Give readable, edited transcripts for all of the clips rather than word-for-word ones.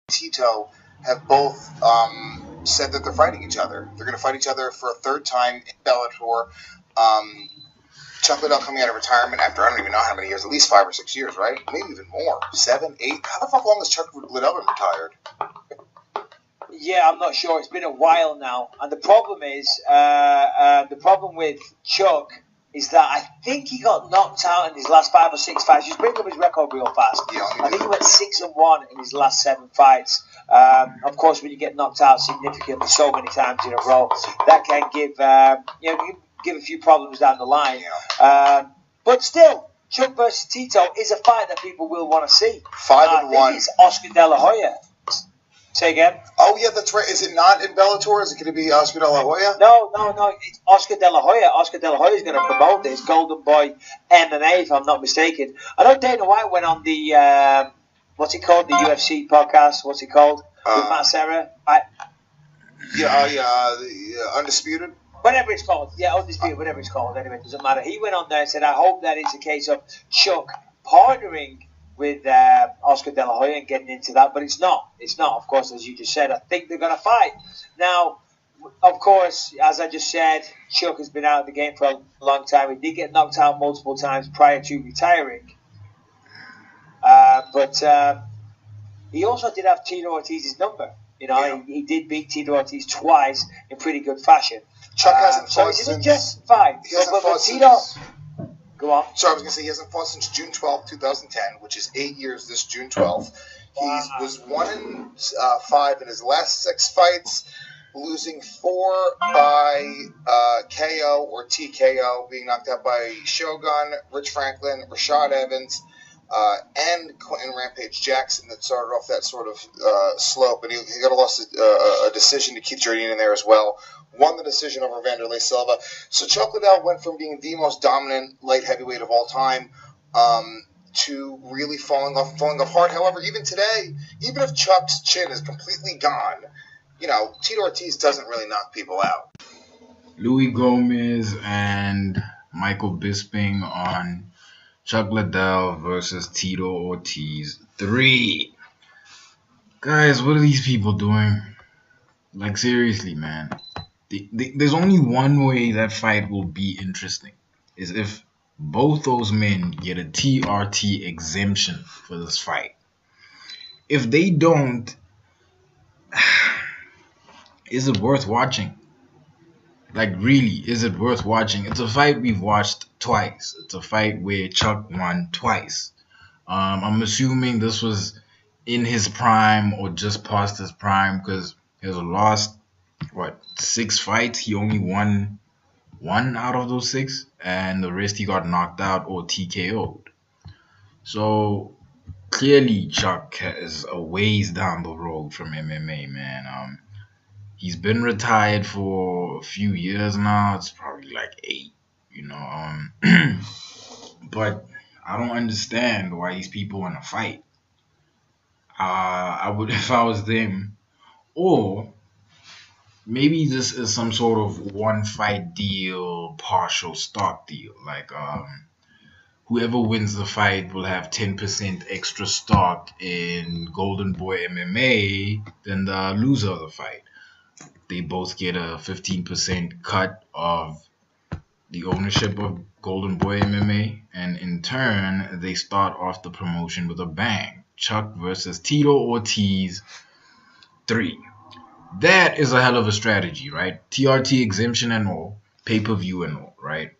Tito have both said that they're fighting each other. They're going to fight each other for a third time in Bellator. Chuck Liddell coming out of retirement after I don't even know how many years, at least 5 or 6 years, right? Maybe even more. 7, 8. How the fuck long has Chuck Liddell been retired? Yeah, I'm not sure. It's been a while now. And the problem is, the problem with Chuck is that I think he got knocked out in his last 5 or 6 fights. He's bringing up his record real fast. Yeah, I think he went 6-1 in his last 7 fights. Of course, when you get knocked out significantly so many times in a row, that can give a few problems down the line. Yeah. But still, Chuck versus Tito is a fight that people will want to see. 5-1. I think it's Oscar De La Hoya. Say again? Oh, yeah, that's right. Is it not in Bellator? Is it going to be Oscar De La Hoya? No. It's Oscar De La Hoya. Oscar De La Hoya is going to promote this. Golden Boy MMA, if I'm not mistaken. I know Dana White went on the, what's it called? The UFC podcast. What's it called? With Matt Serra. The Undisputed. Whatever it's called. Yeah, Undisputed, whatever it's called. Anyway, it doesn't matter. He went on there and said, I hope that it's a case of Chuck partnering with Oscar De La Hoya and getting into that, but it's not. It's not, of course, as you just said. I think they're going to fight. Now, of course, as I just said, Chuck has been out of the game for a long time. He did get knocked out multiple times prior to retiring. But he also did have Tito Ortiz's number. You know, yeah. He did beat Tito Ortiz twice in pretty good fashion. Chuck hasn't fought since... So it's just fight. He hasn't fought Tito... Since... Go on. So I was going to say he hasn't fought since June 12, 2010, which is 8 years this June 12th. He was 1-5 in his last 6 fights, losing 4 by KO or TKO, being knocked out by Shogun, Rich Franklin, Rashad Evans, and Quentin Rampage Jackson that started off that sort of slope. And he got a decision to Keith Jardine in there as well. Won the decision over Vanderlei Silva. So Chuck Liddell went from being the most dominant light heavyweight of all time to really falling off hard. However, even today, even if Chuck's chin is completely gone, you know, Tito Ortiz doesn't really knock people out. Louis Gomez and Michael Bisping on Chuck Liddell versus Tito Ortiz 3. Guys, what are these people doing? Like, seriously, man. There's only one way that fight will be interesting, is if both those men get a TRT exemption for this fight. If they don't, is it worth watching? Like, really, is it worth watching? It's a fight we've watched twice. It's a fight where Chuck won twice. I'm assuming this was in his prime or just past his prime, because he has lost 6 fights. He only won 1 out of those 6, and the rest he got knocked out or TKO'd. So clearly Chuck is a ways down the road from MMA, man. He's been retired for a few years now. It's probably like 8, you know. But I don't understand why these people want to fight. I would, if I was them. Or maybe this is some sort of one fight deal, partial stock deal. Like, whoever wins the fight will have 10% extra stock in Golden Boy MMA than the loser of the fight. They both get a 15% cut of the ownership of Golden Boy MMA, and in turn, they start off the promotion with a bang. Chuck versus Tito Ortiz 3. That is a hell of a strategy, right? TRT exemption and all, pay-per-view and all, right?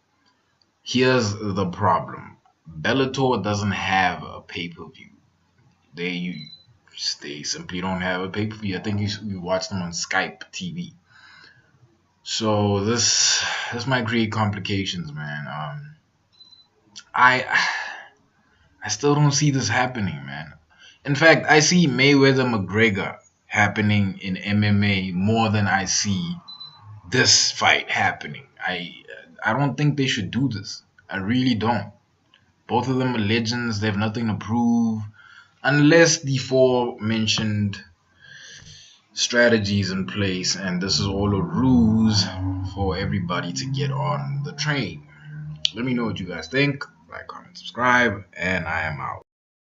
Here's the problem. Bellator doesn't have a pay-per-view. They simply don't have a pay-per-view. I think you watch them on Skype TV. So this might create complications, man. I still don't see this happening, man. In fact, I see Mayweather-McGregor happening in MMA more than I see this fight happening. I don't think they should do this. I really don't. Both of them are legends. They have nothing to prove unless the aforementioned strategies in place, and this is all a ruse for everybody to get on the train. Let me know what you guys think. Like, comment, subscribe, and I am out.